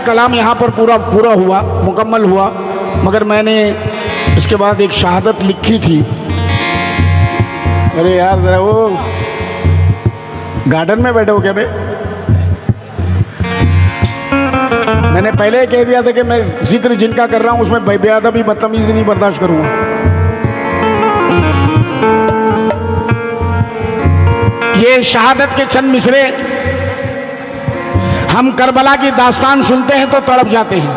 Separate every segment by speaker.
Speaker 1: ये कलाम यहाँ पर पूरा हुआ, मुकम्मल हुआ, मगर मैंने इसके बाद एक शहादत लिखी थी। अरे यार जरा वो गार्डन में बैठे हो क्या बे? मैंने पहले कह दिया था कि मैं जिक्र जिनका कर रहा हूं उसमें बेअदबी बदतमीजी नहीं बर्दाश्त करूंगा। ये शहादत के चंद मिसरे, हम करबला की दास्तान सुनते हैं तो तड़प जाते हैं,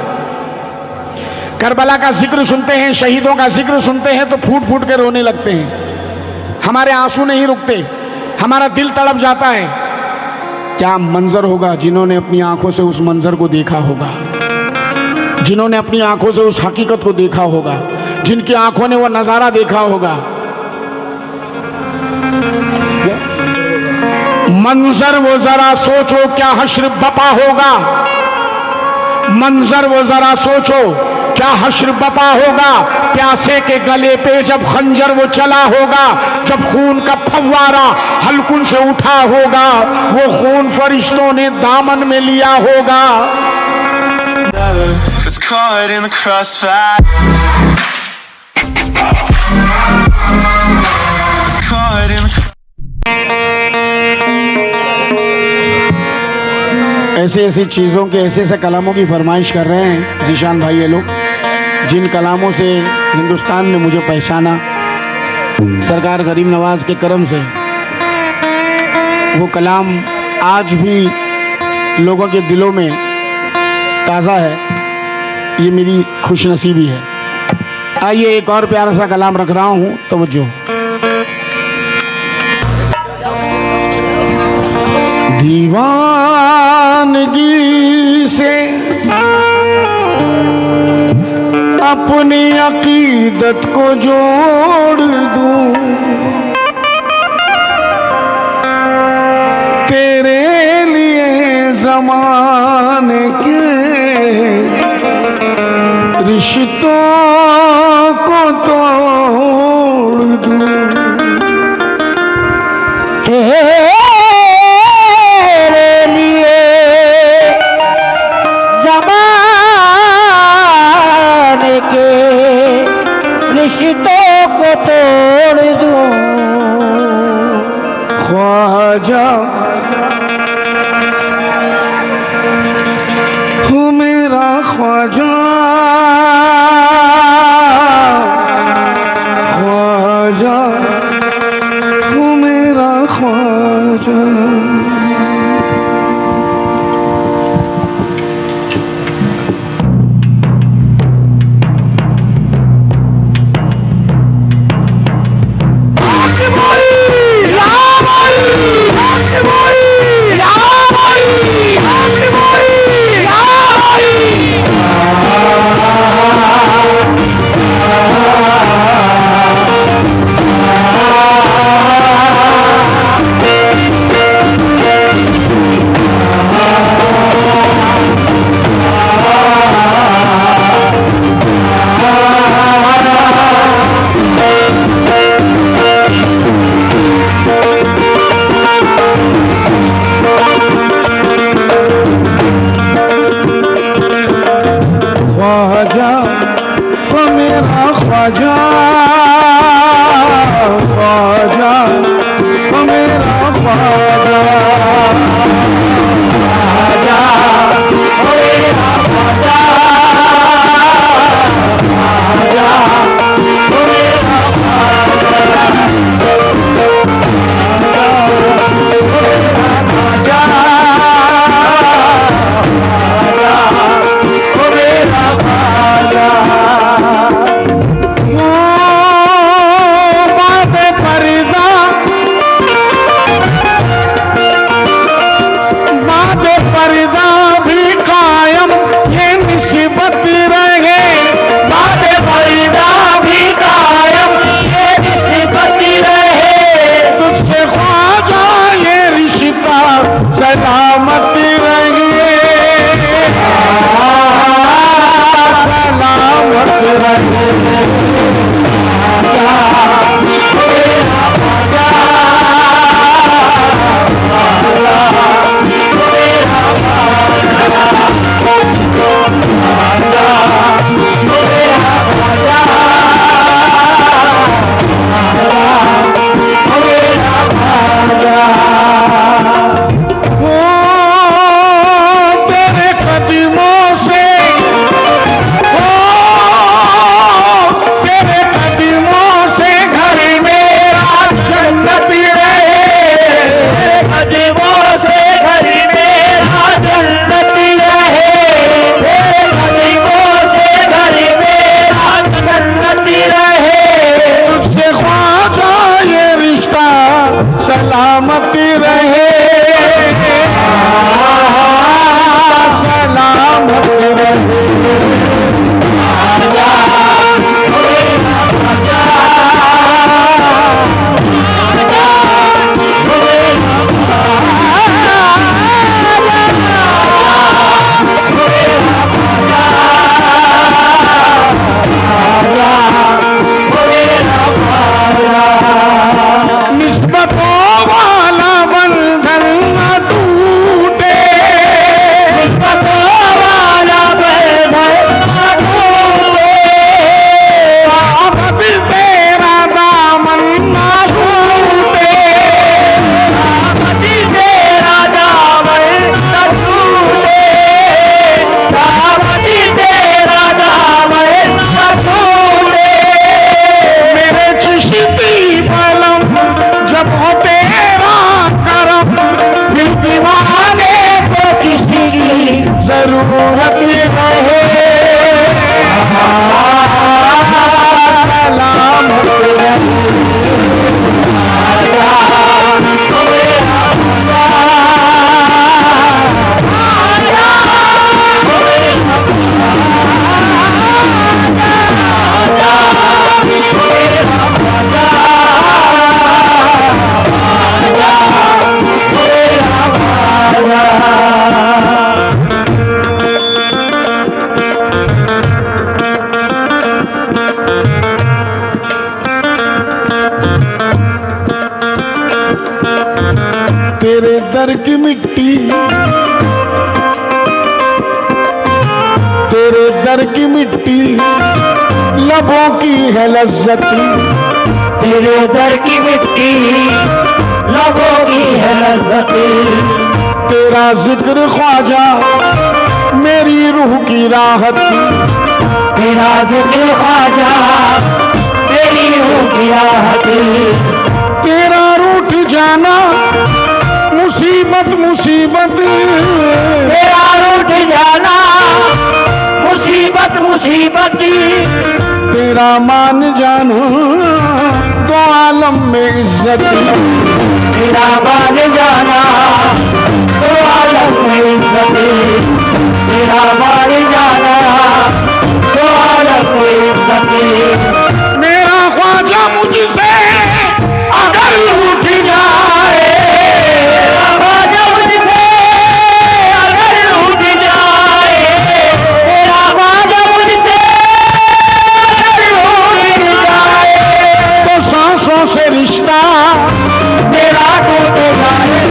Speaker 1: करबला का जिक्र सुनते हैं, शहीदों का जिक्र सुनते हैं तो फूट फूट के रोने लगते हैं, हमारे आंसू नहीं रुकते, हमारा दिल तड़प जाता है। क्या मंजर होगा जिन्होंने अपनी आंखों से उस मंजर को देखा होगा, जिन्होंने अपनी आंखों से उस हकीकत को देखा होगा, जिनकी आंखों ने वो नजारा देखा होगा। मंजर वो जरा सोचो क्या हश्र बपा होगा, मंजर वो जरा सोचो क्या हश्र बपा होगा। प्यासे के गले पे जब खंजर वो चला होगा, जब खून का फव्वारा हल्कुन से उठा होगा, वो खून फरिश्तों ने दामन में लिया होगा।
Speaker 2: It's caught in the crossfire. It's caught in the
Speaker 1: ऐसी चीज़ों के ऐसे कलामों की फरमाइश कर रहे हैं जीशान भाई ये लोग, जिन कलामों से हिंदुस्तान ने मुझे पहचाना सरकार गरीब नवाज के करम से। वो कलाम आज भी लोगों के दिलों में ताज़ा है, ये मेरी खुशनसीबी है। आइए एक और प्यारा सा कलाम रख रहा हूँ, तवज्जो। दीवानगी से अपनी अकीदत को जोड़ दूं, तेरे लिए ज़माने के रिश्तों को तोड़ दूं।
Speaker 3: रिश्तों को तोड़ दूं
Speaker 1: ख्वाजा हो मेरा ख्वाजा, ख्वाजा हो मेरा ख्वाजा। ख्वाजा हो मेरा ख्वाजा, ख्वाजा हो मेरा ख्वाजा, ख्वाजा हो मेरा ख्वाजा, ख्वाजा हो मेरा ख्वाजा, ख्वाजा हो मेरा ख्वाजा।
Speaker 3: रखी रहे सलामत रहे तेरे दर की मिट्टी तेरे दर की मिट्टी लबों की है लज्जत तेरे दर की मिट्टी लबों की है लज्जत तेरा जिक्र ख्वाजा मेरी रूह की राहत तेरा जिक्र ख्वाजा मेरी रूह की राहत तेरा रूठ जाना मुसीबत मुसीबत तेरा रूठ जाना मुसीबत मुसीबत तेरा मान जाना दो आलम में इज्जत तेरा मान जाना दो आलम में इज्जत तेरा मान जाना दो आलम में इज्जत मेरा ख्वाजा मुझसे अगर उठ जाए से रिश्ता मेरा टूट जाए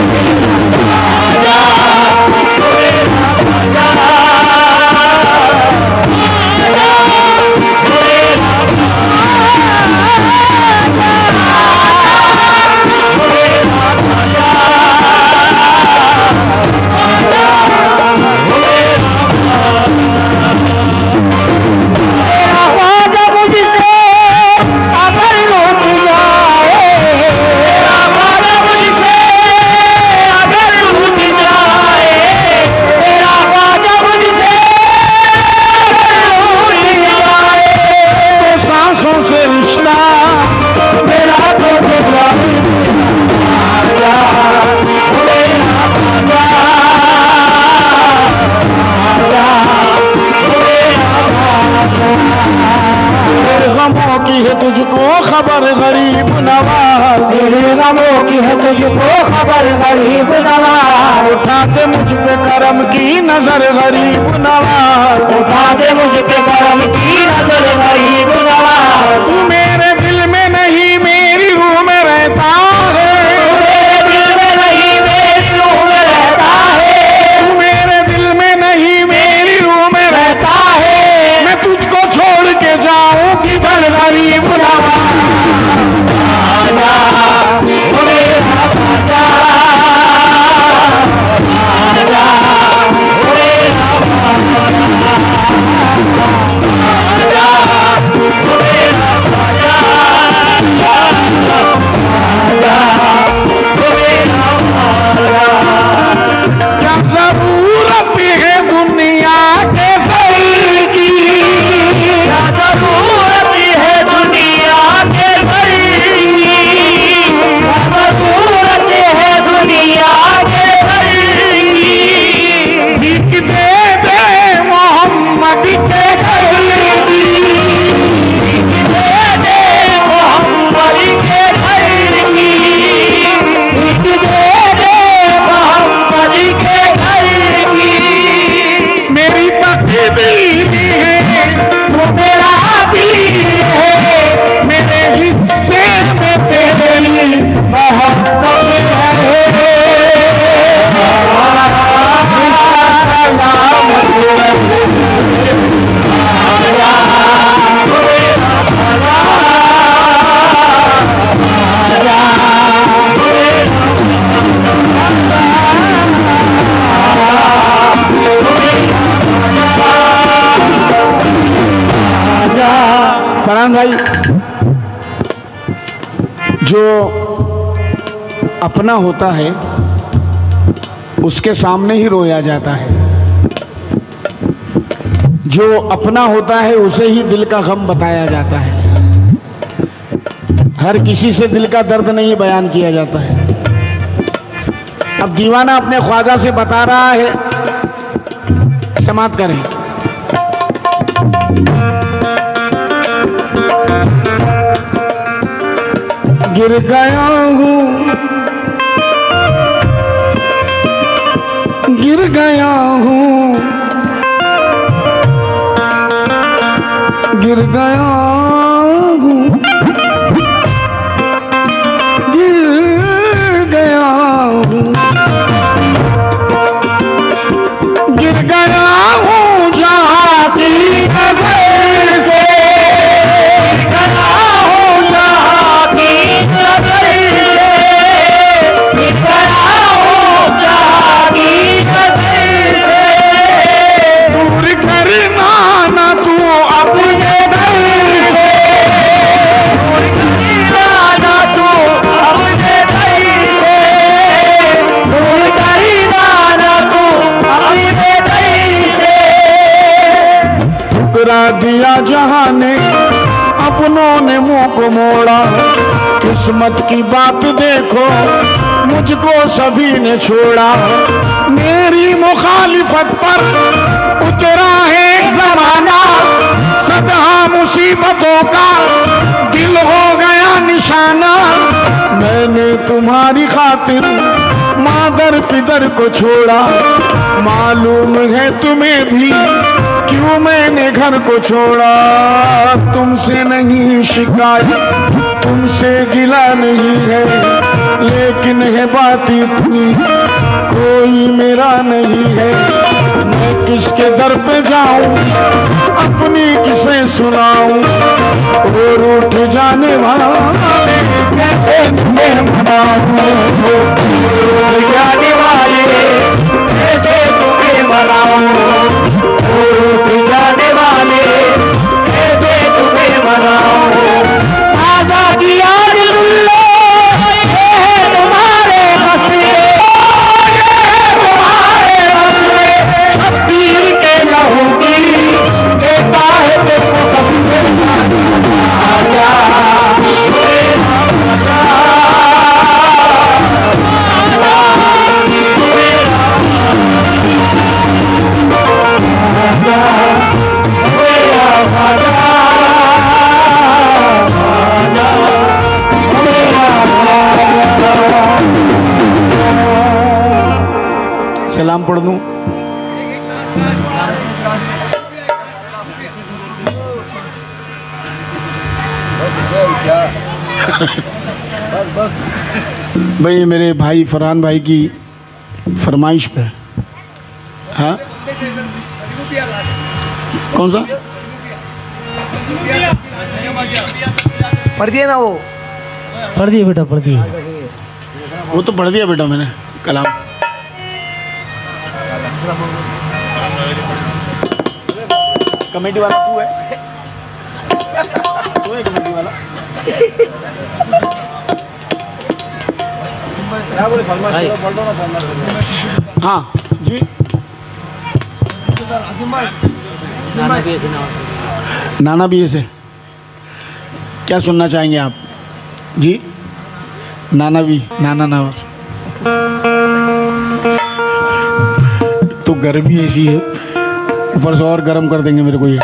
Speaker 3: तुझको खबर गरीब नवाज तेरे गमों की है तुझको खबर गरीब नवाज उठा दे मुझ पे करम की नजर गरीब नवाज उठा दे मुझ पे करम की नजर गरीब नवाज तू मेरे दिल में नहीं मेरी रूह में रहता है मेरे दिल में नहीं मेरी रूह में रहता है तू मेरे दिल में नहीं मेरी रूह में रहता है मैं तुझको छोड़ के जाऊं कि बड़ गरीब क्या जरूरत है दुनिया के सर की क्या जरूरत है दुनिया के सर की क्या जरूरत है दुनिया के सर की भीख दे दे मोहम्मद के घर की भीख दे दे मोहम्मद के घर की भीख दे दे मोहम्मद के घर की मेरी तकदीर है वो मेरा पीर है मेरे हिस्से में तेरी मोहब्बत है फरहान भाई जो अपना होता है उसके सामने ही रोया जाता है
Speaker 1: जो अपना होता है उसे ही दिल का गम बताया जाता है। हर किसी से दिल का दर्द नहीं बयान किया जाता है। अब दीवाना अपने ख्वाजा से बता रहा है, समाप्त करें। गिर गया हूँ, गिर गया हूँ, गिर गया हूँ, गिर गया हूँ, गिर गया हूँ जहाँ की नजर से, गया हूँ जहाँ की नजर से, गया हूँ जहाँ की नजर से, दूर करना ना तू अपने दर से, दूर करना ना तू अपने दर से, दूर करना ना तू अपने दर से। ठुकरा दिया जहां ने, अपनों ने मुंह को मोड़ा, किस्मत की बात देखो मुझको सभी ने छोड़ा। मेरी मुखालिफत पर उतरा है एक जमाना, सदा मुसीबतों का दिल हो गया निशाना। मैंने तुम्हारी खातिर मादर पिदर को छोड़ा, मालूम है तुम्हें भी क्यों मैंने घर को छोड़ा। तुमसे नहीं शिकायत, तुमसे गिला नहीं है, लेकिन है बात इतनी कोई मेरा नहीं है। मैं किसके दर पे जाऊं, अपनी किसे सुनाऊं, और उठ जाने वाले कैसे तुम्हें मनाऊं, उठ जाने वाले कैसे तुम्हें मनाऊं, उठ जाने वाले कैसे तुम्हें मनाऊं। आजादी आज लुल्लो ये है तुम्हारे मसले, ये है तुम्हारे मसले, शब्बीर के लहू की देता है देखो कभी आजा। सलाम पढ़ दूं। भाई ये मेरे भाई फरहान भाई की फरमाइश पे। हाँ कौन सा
Speaker 4: पढ़ दिए ना, वो
Speaker 3: पढ़ दिए बेटा, पढ़ दिए।
Speaker 1: वो तो पढ़ दिया बेटा मैंने कलाम। कमेटी वाला तू है, तू है कमेटी वाला। हाँ जी, नाना भी ऐसे क्या सुनना चाहेंगे आप जी? नाना भी, नाना नवाज। तो गर्मी ऐसी है, ऊपर से और गर्म कर देंगे मेरे को ये।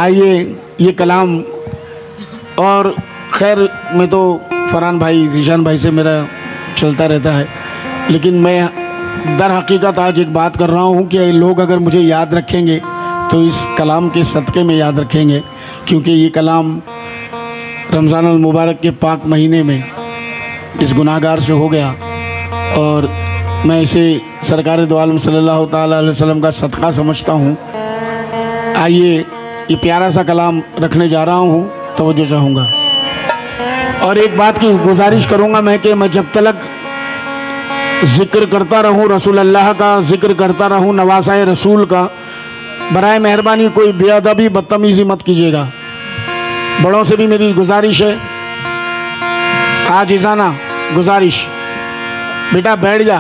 Speaker 1: आइए ये कलाम, और खैर मैं तो फरहान भाई जीशान भाई से मेरा चलता रहता है, लेकिन मैं दर हकीकत आज एक बात कर रहा हूँ कि लोग अगर मुझे याद रखेंगे तो इस कलाम के सदक़े में याद रखेंगे, क्योंकि ये कलाम रमज़ान अल मुबारक के पाक महीने में इस गुनाहगार से हो गया, और मैं इसे सरकार दो आलम सल्लल्लाहु ताला अलैहि वसल्लम का सदका समझता हूँ। आइए ये प्यारा सा कलाम रखने जा रहा हूँ, तवज्जो चाहूँगा। और एक बात की गुजारिश करूँगा मैं कि मैं जब तक ज़िक्र करता रहूँ रसूल अल्लाह का, ज़िक्र करता रहूँ नवासाए रसूल का, बराए मेहरबानी कोई बेअदबी बदतमीज़ी मत कीजिएगा। बड़ों से भी मेरी गुजारिश है, आजिज़ाना गुजारिश, बेटा बैठ जा।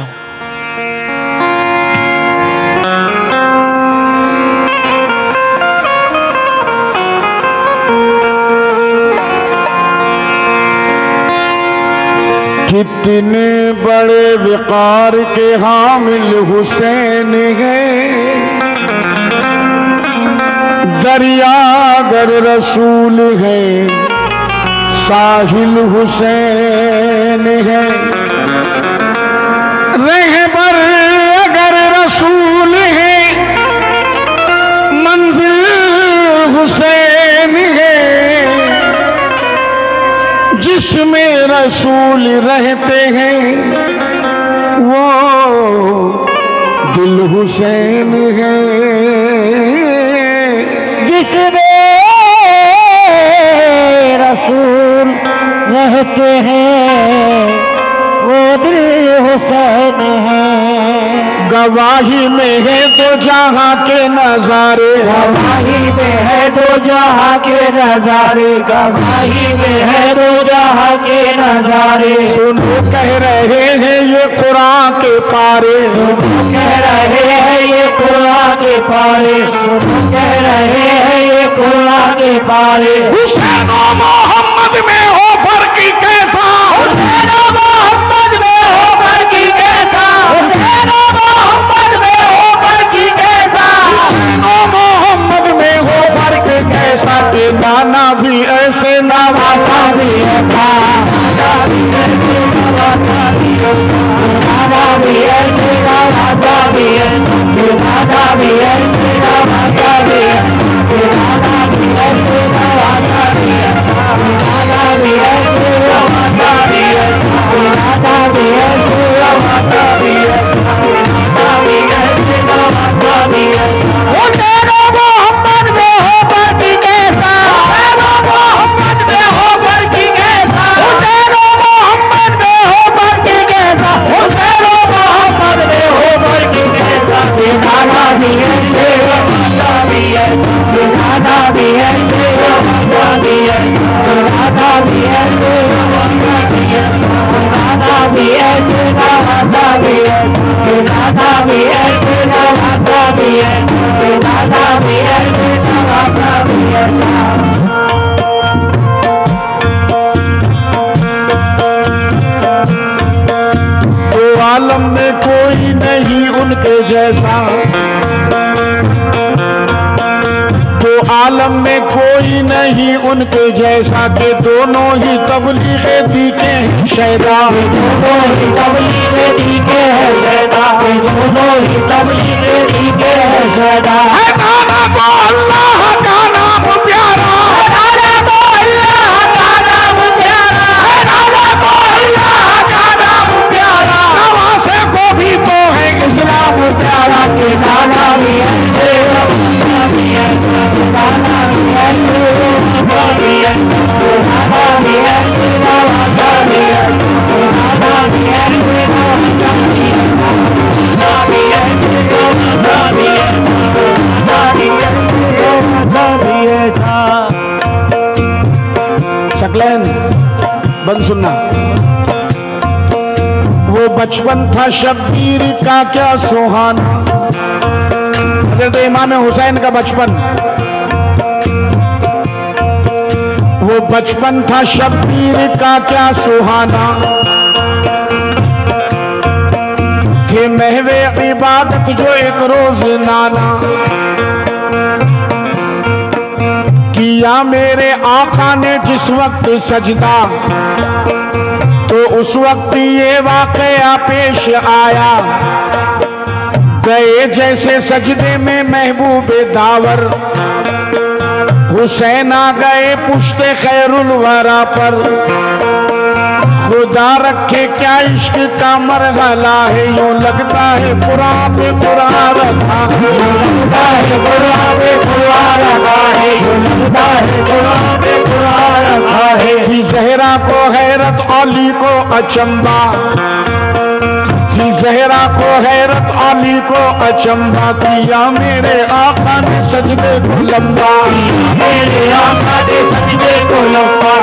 Speaker 1: कितने बड़े विकार के हामिल हुसैन हैं, दरियागर रसूल है, साहिल हुसैन है। रहबर अगर रसूल है, मंजिल हुसैन है। जिसमें रसूल रहते हैं वो दिल हुसैन है।
Speaker 3: जिसमें रसूल रहते हैं वो दिल हुसैन है।
Speaker 1: गवाही में है दो जहां के नजारे,
Speaker 3: गवाही में है दो जहां के नजारे, गवाही में है दो जहां के नजारे।
Speaker 1: सुनो कह रहे हैं ये कुरान के पारे,
Speaker 3: सुनो कह रहे हैं ये कुरान के पारे, सुनो कह रहे हैं ये कुरान के पारे।
Speaker 1: हुसैन और मोहम्मद में हो फर्क कैसा,
Speaker 3: हुसैन और मोहम्मद में हो फर्क कैसा, हुसैन और मोहम्मद में हो फर्क कैसा,
Speaker 1: हुसैन और मोहम्मद में हो फर्क कैसा। के दाना भी ऐसे नवाजा भी है,
Speaker 3: नवाजा भी ऐसे नवाजा भी है, नवाजा भी ऐसे नवाजा भी है, नवाजा भी ऐसे नवाजा भी है, नवाजा भी ऐसे नवाजा भी है, नवाजा भी ऐसे नवाजा भी है, नवाजा भी ऐसे नवाजा भी है, नवाजा भी ऐसे नवाजा भी है। हुसैन और मोहम्मद में हो फर्क कैसा, हुसैन और मोहम्मद में हो फर्क कैसा, हुसैन और मोहम्मद में हो फर्क कैसा, हुसैन और मोहम्मद में हो फर्क कैसा। दादा भी ऐसे दादा भी ऐसे दादा भी ऐसे दादा भी ऐसे दादा भी ऐसे दादा भी ऐसे दादा भी ऐसे दादा भी ऐसे दादा भी ऐसे दादा भी ऐसे दादा भी ऐसे दादा भी ऐसे।
Speaker 1: तो आलम में कोई नहीं उनके जैसा, तो आलम में कोई नहीं उनके जैसा। के दोनों ही तबलीगे दीके हैं शैदा,
Speaker 3: दोनों ही तबलीगे दीके हैं शैदा, दोनों ही तबलीगे दीके हैं शैदा।
Speaker 1: है गाना को अल्लाह का नाम प्यारा,
Speaker 3: गाना को अल्लाह का नाम प्यारा, गाना को अल्लाह का नाम प्यारा।
Speaker 1: नवासे को भी तो है इस्लाम प्यारा।
Speaker 3: के गाना भी ऐसे गाना भी ऐसे गाना भी ऐसे गाना भी ऐसे गाना भी ऐसे गाना भी ऐसे गाना भी ऐसे गाना भी ऐसे गाना भी ऐसे गाना भी ऐसे गाना भी ऐसा।
Speaker 1: शकलैन बंद सुनना। वो बचपन था शब्बीर का क्या सुहाना, हज़रत इमाम हुसैन का बचपन। वो बचपन था शब्बीर का क्या सुहाना, कि महवे इबादत जो एक रोज नाना। किया मेरे आका ने जिस वक्त सजदा, तो उस वक्त ये वाकया पेश आया। गए जैसे सजदे में महबूबे दावर, हुसैन आ गए पुश्ते खैरुल वरा पर। खुदा रखे क्या इश्क का मरहला है, यूं लगता है कुरान पे कुरान रखा है,
Speaker 3: यूं लगता है कुरान पे कुरान रखा है, यूं लगता है कुरान पे कुरान रखा है।
Speaker 1: कि जहरा को हैरत अली को अचंबा, कि जहरा को हैरत अली को अचंबा। किया मेरे आका ने सजदे को लंबा,
Speaker 3: मेरे आका ने सजदे को लंबा,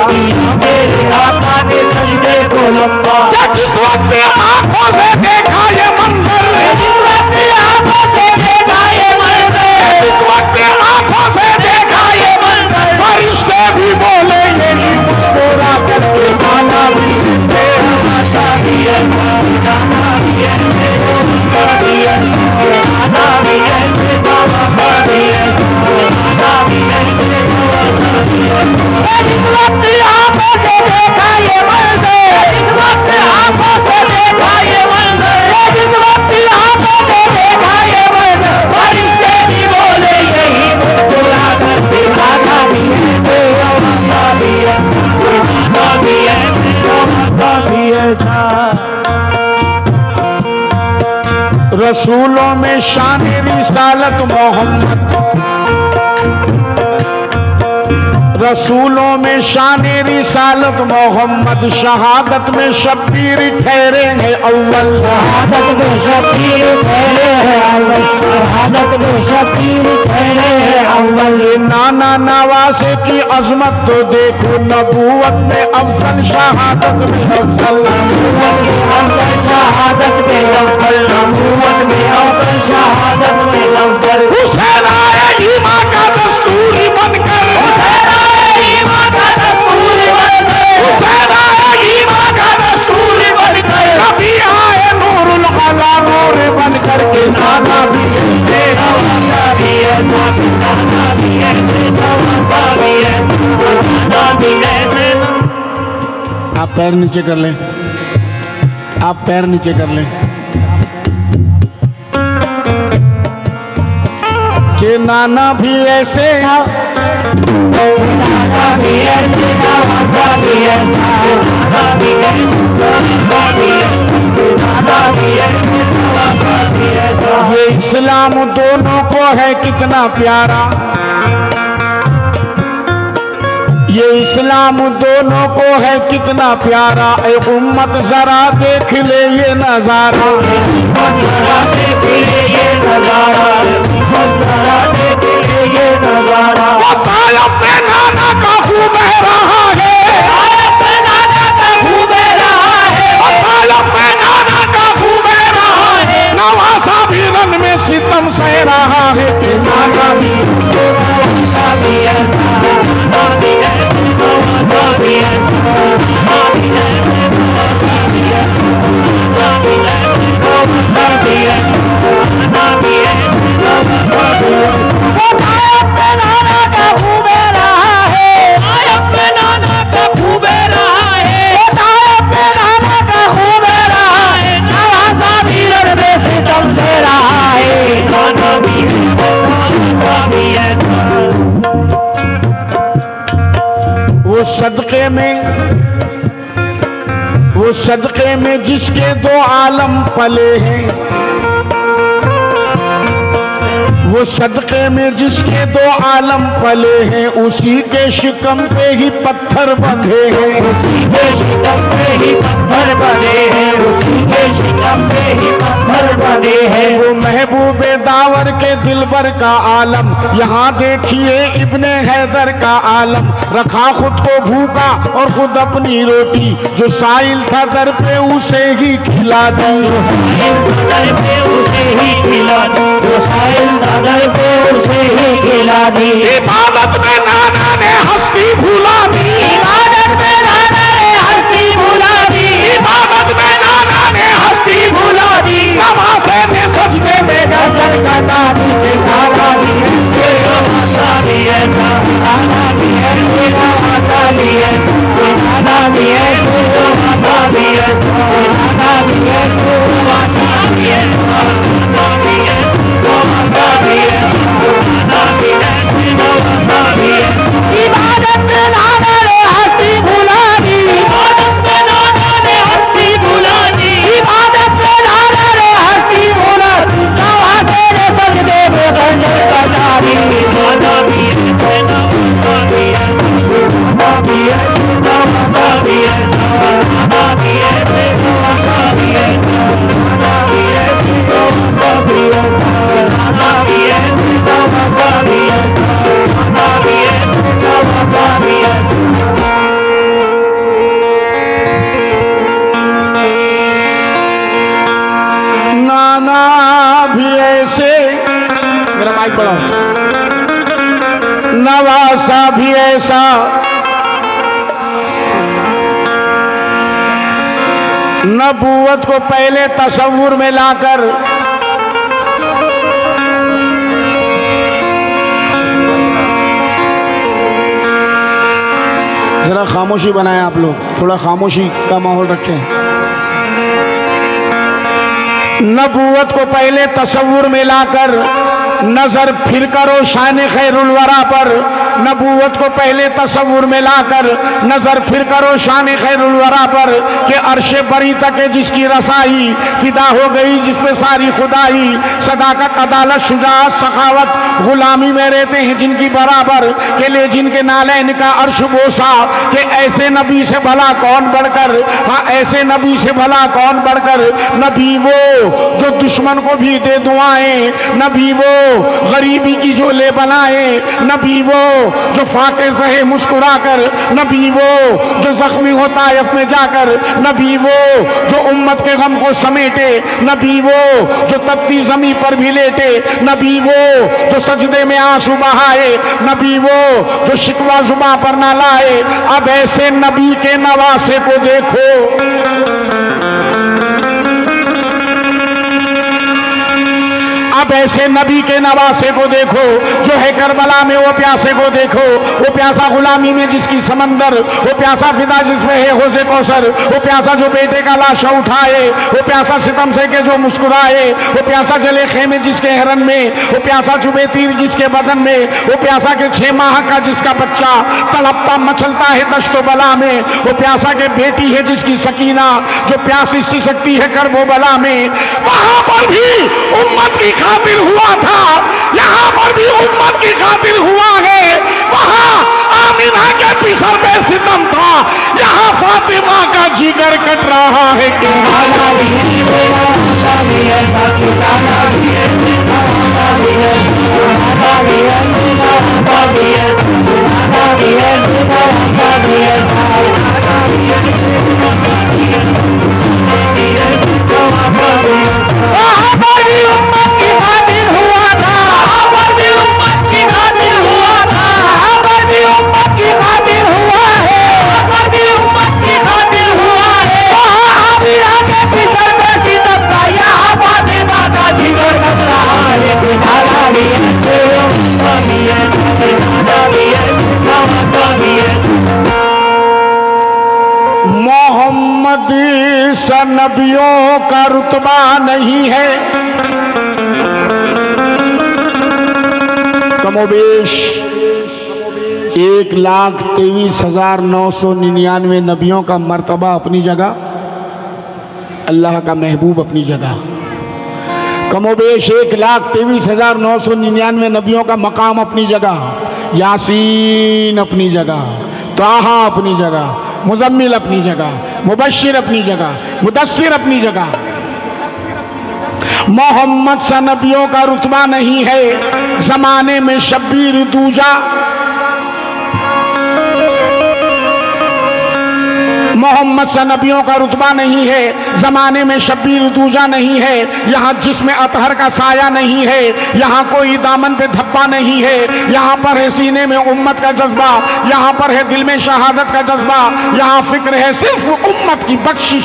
Speaker 3: मेरे आका ने सजदे को लंबा।
Speaker 1: जिस वक्त आंखों से देखा ये मंजर,
Speaker 3: जिस वक्त आंखों से देखा ये मंजर,
Speaker 1: जिस वक्त आंखों से देखा ये मंजर। फरिश्ते भी बोले यही मुस्कुरा करके गाना भी में शान रिसालत मोहम्मद, रसूलों में शान रिसालत मोहम्मद, शहादत में शब्बीर ठहरे हैं अव्वल,
Speaker 3: शहादत में शब्बीर ठहरे हैं अव्वल, शहादत में शब्बीर ठहरे हैं अव्वल।
Speaker 1: ये नाना नवासे की अजमत तो देखो, नबूवत में अफजल शहादत में अफजल,
Speaker 3: नबूवत में अफजल शहादत में अफजल, नबूवत में अफजल शहादत में अफजल।
Speaker 1: हुसैन आए ईमान का दस्तूरी बनकर,
Speaker 3: हुसैन आए ईमान का दस्तूरी बनकर,
Speaker 1: हुसैन आए ईमान का दस्तूरी बनकर, नबी आए नूरुल अला नूर बनकर के नाना भी ऐसे
Speaker 3: नवासा भी ऐसा, नाना भी ऐसे, नवासा भी ऐसा, नाना भी ऐसे।
Speaker 1: आप पैर नीचे कर लें, आप पैर नीचे कर लें। के नाना भी ऐसे,
Speaker 3: नाना भी ऐसे, नवासा भी ऐसा, नाना भी ऐसे, नवासा भी ऐसा, नाना भी ऐसे, नवासा भी ऐसा।
Speaker 1: ये इस्लाम दोनों को है कितना प्यारा, ये इस्लाम दोनों को है कितना प्यारा। ए उम्मत जरा देख ले ये नजारा,
Speaker 3: जरा देख ले ये नजारा, जरा देख ले ये नजारा।
Speaker 1: अपने नाना का खूब बह रहा है,
Speaker 3: अपने नाना का खूब बह रहा है,
Speaker 1: अपने नाना का खूब बह रहा है। नवासा भी रन में सितम सह रहा है कि
Speaker 3: नाना भी नवासा भी ऐसा, नाना भी ऐसे, नवासा भी ऐसा, नाना भी ऐसे, नवासा भी ऐसा, नाना भी ऐसे, नवासा भी ऐसा, नाना भी ऐसे, नवासा भी ऐसा। अपने नाना का खूब बह रहा है, अपने नाना का खूब बह रहा है, अपने नाना का खूब बह रहा है। नवासा भी रन में सितम सह रहा है, नाना भी ऐसा, नवासा भी ऐसा।
Speaker 1: वो सदक़े में जिसके दो आलम पले हैं, वो सदक़े में जिसके दो आलम पले हैं, उसी के शिकम पे ही पत्थर बंधे हैं,
Speaker 3: उसी के शिकम पे ही पत्थर बने हैं, उसी के शिकम पे ही पत्थर बने हैं।
Speaker 1: वो महबूबे दावर के दिलबर का आलम, यहाँ देखिए इब्ने हैदर का आलम। रखा खुद को भूखा और खुद अपनी रोटी, जो साइल था दर पे उसे ही खिला दी,
Speaker 3: साहिल दादर पे उसे ही खिला दी, साहिल दादर पे उसे ही खिला दी।
Speaker 1: इबादत में नाना ने हस्ती भुला दी,
Speaker 3: इबादत में नाना ने हस्ती भुला दी,
Speaker 1: इबादत में नाना ने हस्ती भुला दी। नवासे ने सजदे में गर्दन कटा दी,
Speaker 3: नाना भी ऐसे, नवासा भी ऐसा, नाना भी ऐसे, नवासा भी ऐसा, नाना भी ऐसे, नवासा भी ऐसा, नाना भी ऐसे, नवासा भी ऐसा, नाना भी ऐसे, नवासा भी ऐसा, नाना भी ऐसे, नवासा भी ऐसा। इबादत में नाना ने हस्ती भुला दी, इबादत में नाना ने हस्ती भुला दी, इबादत में नाना ने हस्ती भुला दी। नवासे ने सजदे में गर्दन कटा दी, नाना भी ऐसे, नवासा भी ऐसा, नाना भी ऐसे, नवासा भी ऐसा, नाना भी ऐसे, नवासा भी ऐसा, नाना भी ऐसे, नवासा भी ऐसा, नाना भी ऐसे, नवासा भी ऐसा, नाना भी ऐसे, नवासा भी ऐसा।
Speaker 1: नाना भी ऐसे, मेरा माइक बढ़ाओ, नवासा भी ऐसा, नबूवत को पहले तसव्वुर में लाकर जरा खामोशी बनाएं आप लोग, थोड़ा खामोशी का माहौल रखें। नबूवत को पहले तसव्वुर में लाकर नजर फिर करो शान खैरुल वरा पर,
Speaker 3: नबूवत को पहले तस्वुर में लाकर नजर फिर करो शान खैरुल वरा पर कि अर्शे बरी तक है जिसकी रसाई, फिदा हो गई जिसमें सारी खुदाई, सदाकत अदालत शुजाअत सखावत गुलामी में रहते हैं जिनकी बराबर के ले जिनके नालैन का अर्श बोसा कि ऐसे नबी से भला कौन बढ़कर, हाँ ऐसे नबी से भला कौन बढ़कर, नबी वो जो दुश्मन को भी दे दुआएं, नबी वो गरीबी की झोले बनाए, नबी वो जो फाके सहे मुस्कुरा कर, नबी वो जो जख्मी होता है अपने जाकर, नबी वो जो उम्मत के गम को समेटे, नबी वो जो तपती जमी पर भी लेटे, नबी वो जो सजदे में आंसू बहाए, नबी वो जो शिकवा जुबां पर ना लाए। अब ऐसे नबी के नवासे को देखो, अब ऐसे नबी के नवासे को देखो जो है करबला में, वो प्यासे को देखो, वो प्यासा गुलामी में जिसकी समंदर, वो प्यासा फिदा जिसमें है होज़े कौसर, वो प्यासा जो बेटे का लाशा उठाए, वो प्यासा सितम से के जो मुस्कुराए, वो प्यासा जले खेमे जिसके हरन में, वो प्यासा चुभे तीर जिसके बदन में, वो प्यासा के 6 माह का जिसका बच्चा तड़पता मचलता है दश्तो बला में, वो प्यासा के बेटी है जिसकी सकीना जो प्यास इससे सकती है करबो बला में। वहां पर भी उम्मत की खातिर हुआ था, यहाँ पर भी उम्मत की खातिर हुआ है। वहाँ आमिना के पिसर में सितम था, यहाँ फातिमा का जिगर कट रहा है कि वहाँ पर भी उम्मत की खातिर हुआ था, वहाँ पर भी उम्मत की खातिर हुआ था, वहाँ पर भी उम्मत की खातिर हुआ है, वहाँ पर भी उम्मत की खातिर हुआ है। वहाँ आमिना के पिसर में सितम था, यहाँ फातिमा का जिगर कट रहा है कि मोहम्मद सा नबियों का रुतबा नहीं है। कमोबेश 1,23,999 नबियों का मर्तबा अपनी जगह, अल्लाह का महबूब अपनी जगह। कमोबेश 1,23,999 नबियों का मकाम अपनी जगह, यासीन अपनी जगह, ताहा अपनी जगह, मुजम्मिल अपनी जगह, मुबश्शिर अपनी जगह, मुदस्सिर अपनी जगह। मोहम्मद सा नबियों का रुतबा नहीं है जमाने में शब्बीर दूजा, मोहम्मद सा नबियों का रुतबा नहीं है जमाने में शब्बीर दूजा नहीं है। यहाँ जिसमें अतहर का साया नहीं है, यहाँ कोई दामन पे धब्बा नहीं है, यहाँ पर है सीने में उम्मत का जज्बा, यहाँ पर है दिल में शहादत का जज्बा, यहाँ फिक्र है सिर्फ उम्मत की बख्शिश,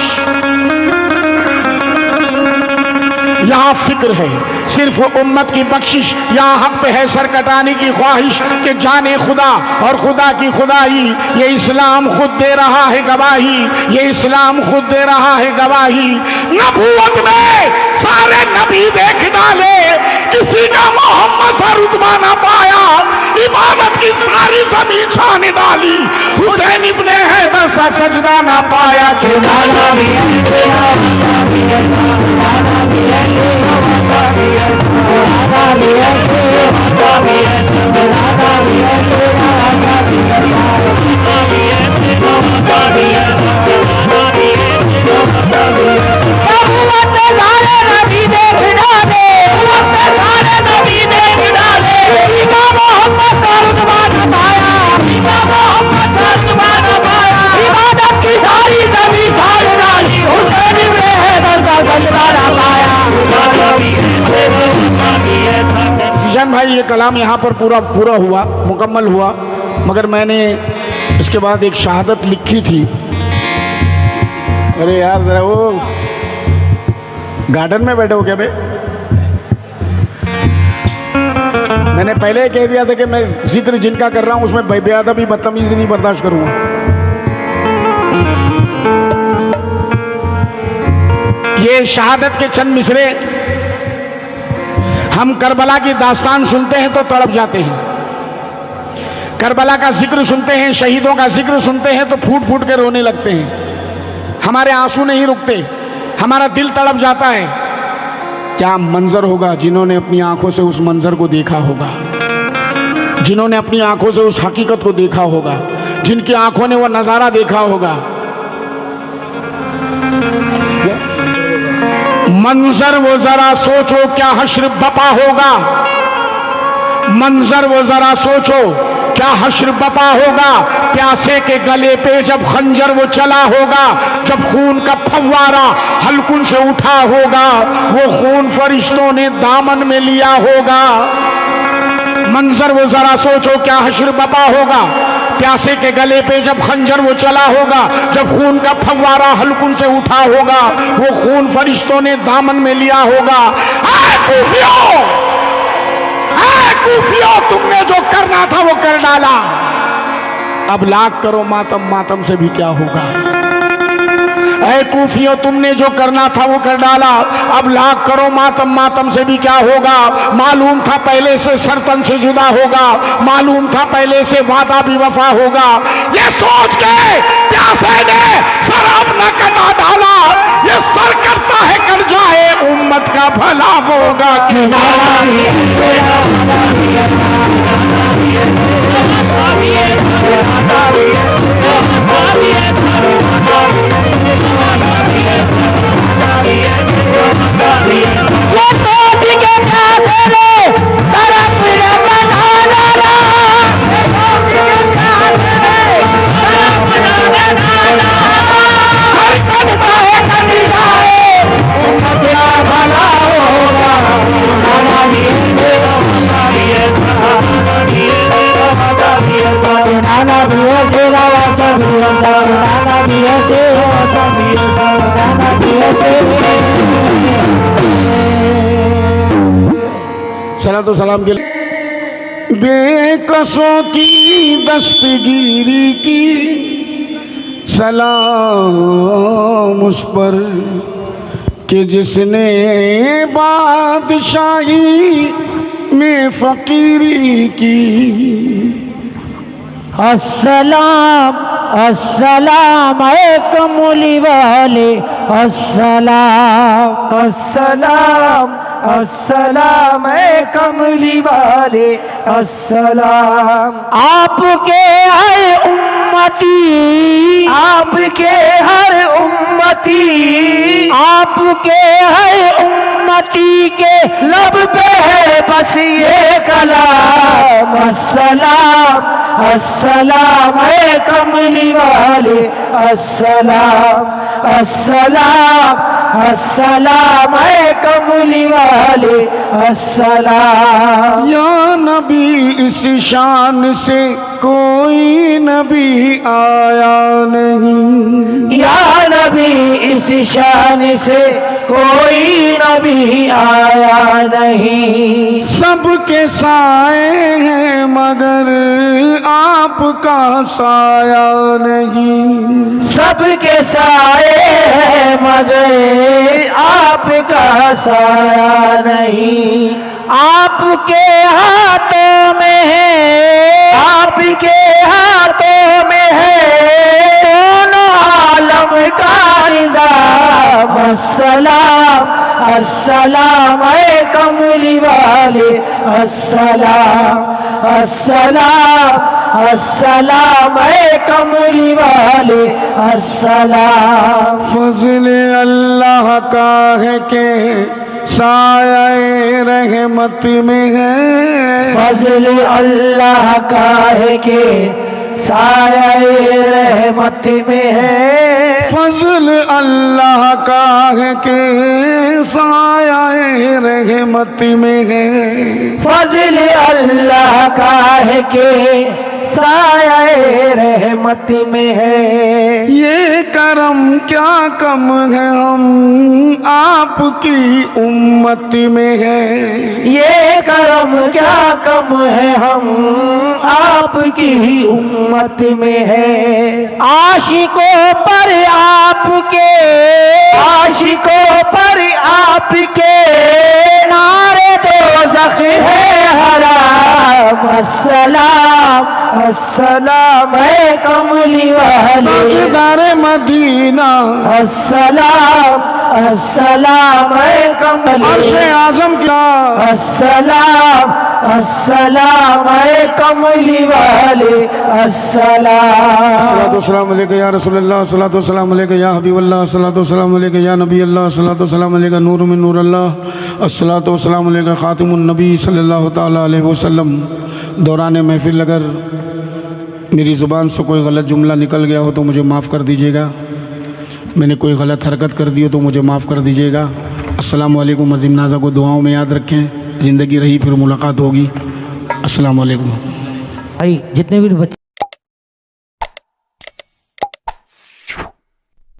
Speaker 3: यहाँ फिक्र है सिर्फ उम्मत की बख्शिश, यहाँ हक पे है सर कटाने की ख्वाहिश कि जाने खुदा और खुदा की खुदाई। ये इस्लाम खुद दे रहा है गवाही, ये इस्लाम खुद दे रहा है गवाही। नबूवत में सारे नबी देख डाले, किसी का मोहम्मद सा रुतबा ना पाया, इबादत की सारी जमीन छान डाली, हुसैन इब्ने हैदर सा सजदा ना पाया कि भाई ये कलाम यहाँ पर पूरा हुआ, मुकम्मल हुआ, मगर मैंने इसके बाद एक शहादत लिखी थी। अरे यार जरा वो गार्डन में बैठे हो क्या बे? मैंने पहले कह दिया था कि मैं जिक्र जिनका कर रहा हूँ उसमें बेअदबी बदतमीजी नहीं बर्दाश्त करूँगा। ये शहादत के चंद मिसरे, हम करबला की दास्तान सुनते हैं तो तड़प जाते हैं।
Speaker 1: करबला का जिक्र सुनते हैं, शहीदों का जिक्र सुनते हैं तो फूट फूट के रोने लगते हैं। हमारे आंसू नहीं रुकते, हमारा दिल तड़प जाता है। क्या मंजर होगा जिन्होंने अपनी आंखों से उस मंजर को देखा होगा, जिन्होंने अपनी आंखों से उस हकीकत को देखा होगा, जिनकी आंखों ने वो नजारा देखा होगा। मंजर वो जरा सोचो क्या हश्र बपा होगा, मंजर वो जरा सोचो क्या हश्र बपा होगा। प्यासे के गले पे जब खंजर वो चला होगा, जब खून का फव्वारा हल्कुन से उठा होगा, वो खून फरिश्तों ने दामन में लिया होगा। मंजर वो जरा सोचो क्या हश्र बपा होगा। प्यासे के गले पे जब खंजर वो चला होगा, जब खून का फव्वारा हल्कुन से उठा होगा, वो खून फरिश्तों ने दामन में लिया होगा। कूफियों, तुमने जो करना था वो कर डाला, अब लाख करो मातम, मातम से भी क्या होगा। ऐ कूफियों, तुमने जो करना था वो कर डाला, अब लाख करो मातम, मातम से भी क्या होगा। मालूम था पहले से सरतन से जुदा होगा, मालूम था पहले से वादा भी वफा होगा। ये सोच के प्यासे ने सर अपना कटा डाला, ये सर करता है कर जाए उम्मत का भला होगा। सलाम तो सलाम के लिए। बेकसों की दस्तगीरी की सलाम उस पर कि जिसने बादशाही में फकीरी की।
Speaker 3: अस्सलाम अस्सलाम कमली वाले, अस्सलाम अस्सलाम अस्सलाम कमली वाले, अस्सलाम। आपके हर उम्मती, आपके हर उम्मती, आपके हर उम्मती के लब पे है बस ये कलाम। अस्सलाम अस्सलाम कमली वाले, अस्सलाम अस्सलाम अस्सलाम कमली वाले, अस्सलाम।
Speaker 1: या नबी इस शान से कोई नबी आया नहीं,
Speaker 3: या नबी इस शान से कोई नबी आया नहीं।
Speaker 1: सबके साए हैं मगर आपका साया नहीं,
Speaker 3: सबके साए हैं मगर आपका साया नहीं। आपके हाथों में है, आपके हाथों में है दोनों आलम का निज़ाम। अस्सलाम अस्सलाम कमली वाले, अस्सलाम अस्सलाम अस्सलाम कमली वाले, अस्सलाम।
Speaker 1: फज़ल अल्लाह का है के साया रहमत में है,
Speaker 3: फज़ल अल्लाह का है के साया रहमत में है।
Speaker 1: फज़ल अल्लाह का है के साया रहमत में है।
Speaker 3: फज़ल अल्लाह का है के साया रहमत में है।
Speaker 1: ये करम क्या कम है हम आपकी उम्मत में है,
Speaker 3: ये करम क्या कम है हम आपकी उम्मत में है। आशिकों पर आपके, आशिकों पर आपके नारे दो दोज़ख है हराम। अस्सलाम अस्सलाम है कमली वाले
Speaker 1: ताजदार मदीना
Speaker 3: अस्सलाम अस्सलाम है कमली
Speaker 1: अर्श आज़म क्या
Speaker 3: अस्सलाम अस्सलाम है कमली वाले अस्सलाम।
Speaker 1: अस्सलाम अलैका या रसूलल्लाह, अस्सलातु वस्सलाम अलैका या हबीबल्लाह, अस्सलातु वस्सलाम अलैका या नबी अल्लाह, अस्सलातु वस्सलाम अलैका नूर मिन नूर अल्लाह, अस्सलातु वस्सलाम अलैका खातिमुन नबी सल्लल्लाहु ताला अलैहि वसल्लम। दौरान महफिल अगर मेरी ज़ुबान से कोई गलत जुमला निकल गया हो तो मुझे माफ़ कर दीजिएगा, मैंने कोई गलत हरकत कर दी हो तो मुझे माफ़ कर दीजिएगा। अस्सलाम वालेकुम। अज़ीम नाज़ा को दुआओं में याद रखें, ज़िंदगी रही फिर मुलाकात होगी। अस्सलाम वालेकुम।
Speaker 3: भाई जितने भी बच्चे